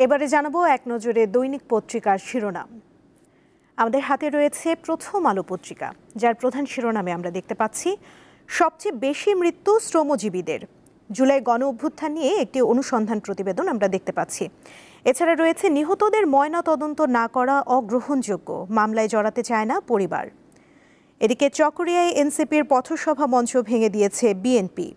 এবারে জানাবো এক নজরে দৈনিক পত্রিকার শিরোনাম। আমাদের হাতে রয়েছে প্রথম আলো পত্রিকা, যার প্রধান শিরোনামে আমরা দেখতে পাচ্ছি সবচেয়ে বেশি মৃত্যু শ্রমজীবীদের। জুলাই গণ অভ্যুত্থান নিয়ে একটি অনুসন্ধান প্রতিবেদন আমরা দেখতে পাচ্ছি। এছাড়া রয়েছে নিহতদের ময়না তদন্ত না করা অগ্রহণযোগ্য, মামলায় জড়াতে চায় না পরিবার। এদিকে চকরিয়ায় এনসিপির পথসভা মঞ্চ ভেঙে দিয়েছে বিএনপি।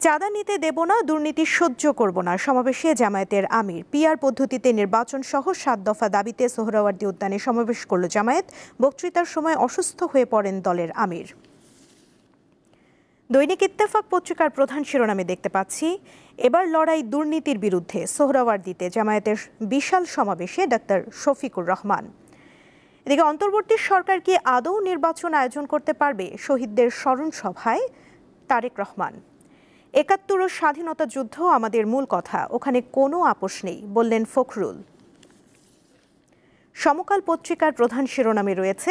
চাঁদা নিতে দেব না, দুর্নীতি সহ্য করব না সমাবেশে জামায়াতের আমির। পিআর পদ্ধতিতে নির্বাচন সহ ৭ দফা দাবিতে সোহরাওয়ার্দী উদ্যানে সমাবেশ করল জামায়াত। বক্তৃতার সময় অসুস্থ হয়ে পড়েন দলের আমির। দৈনিক ইত্তেফাক পত্রিকার প্রধান শিরোনামে দেখতে পাচ্ছি এবার লড়াই দুর্নীতির বিরুদ্ধে। সোহরাওয়ার্দীতে জামায়াতের বিশাল সমাবেশে ডাক্তার শফিকুর রহমান। এদিকে অন্তর্বর্তী সরকার কি আদৌ নির্বাচন আয়োজন করতে পারবে? শহীদদের স্মরণ সভায় তারেক রহমান। ৭১ ও স্বাধীনতা যুদ্ধ আমাদের মূল কথা, ওখানে কোনো আপোষ নেই বললেন ফখরুল। সমকাল পত্রিকার প্রধান শিরোনামে রয়েছে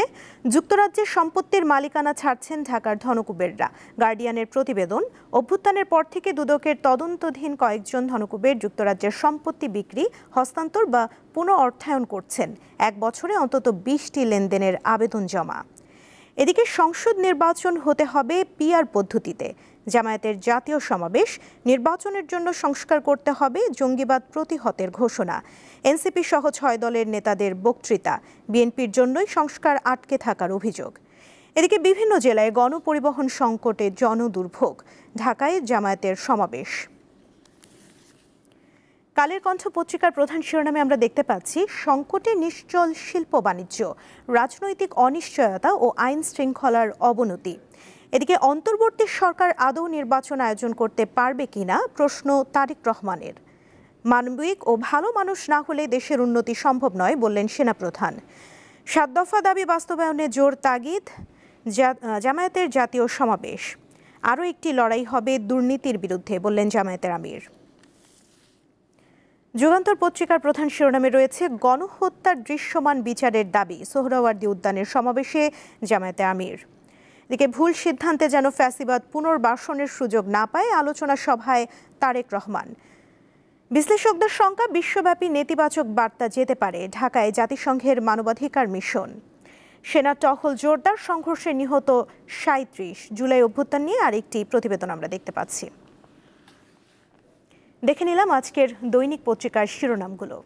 যুক্তরাজ্যের সম্পত্তির মালিকানা ছাড়ছেন ঢাকার ধনকুবেররা। গার্ডিয়ানের প্রতিবেদন, অভ্যুত্থানের পর থেকে দুদকের তদন্তাধীন কয়েকজন ধনকুবের যুক্তরাজ্যের সম্পত্তি বিক্রি, হস্তান্তর বা পুনঃ অর্থায়ন করছেন। ১ বছরে অন্তত ২০টি লেনদেনের আবেদন জমা। এদিকে সংসদ নির্বাচন হতে হবে পিআর পদ্ধতিতে। জামায়াতের জাতীয় সমাবেশ, নির্বাচনের জন্য সংস্কার করতে হবে, জঙ্গিবাদ প্রতিহতের ঘোষণা। এনসিপি সহ ৬ দলের নেতাদের বক্তৃতা, বিএনপির জন্যই সংস্কার আটকে থাকার অভিযোগ। এদিকে বিভিন্ন জেলায় গণপরিবহন সংকটে জনদুর্ভোগ, ঢাকায় জামায়াতের সমাবেশ। কালের কণ্ঠ পত্রিকার প্রধান শিরোনামে আমরা দেখতে পাচ্ছি সংকটে নিশ্চল শিল্প বাণিজ্য, রাজনৈতিক অনিশ্চয়তা ও আইন শৃঙ্খলার অবনতি। এদিকে অন্তর্বর্তী সরকার আদৌ নির্বাচন আয়োজন করতে পারবে কিনা প্রশ্ন তারেক রহমানের। মানবিক ও ভালো মানুষ না হলে দেশের উন্নতি সম্ভব নয় বললেন সেনাপ্রধান। ৭ দফা দাবি বাস্তবায়নে জোর তাগিদ, জামায়াতের জাতীয় সমাবেশ। আরও একটি লড়াই হবে দুর্নীতির বিরুদ্ধে বললেন জামায়াতের আমির। যুগান্তর পত্রিকার প্রধান শিরোনামে রয়েছে গণহত্যার দৃশ্যমান বিচারের দাবি, সোহরাওয়ার্দী উদ্যানের সমাবেশে জামায়াতে আমির। এদিকে ভুল সিদ্ধান্তে যেন ফ্যাসিবাদ পুনর্বাসনের সুযোগ না পায়, আলোচনা সভায় তারেক রহমান। বিশ্লেষকদের শঙ্কা, বিশ্বব্যাপী নেতিবাচক বার্তা যেতে পারে। ঢাকায় জাতিসংঘের মানবাধিকার মিশন। সেনা টহল জোরদার, সংঘর্ষে নিহত ৩৭। জুলাই অভ্যুত্থান নিয়ে আরেকটি প্রতিবেদন আমরা দেখতে পাচ্ছি। দেখে নিলাম আজকের দৈনিক পত্রিকার শিরোনামগুলো।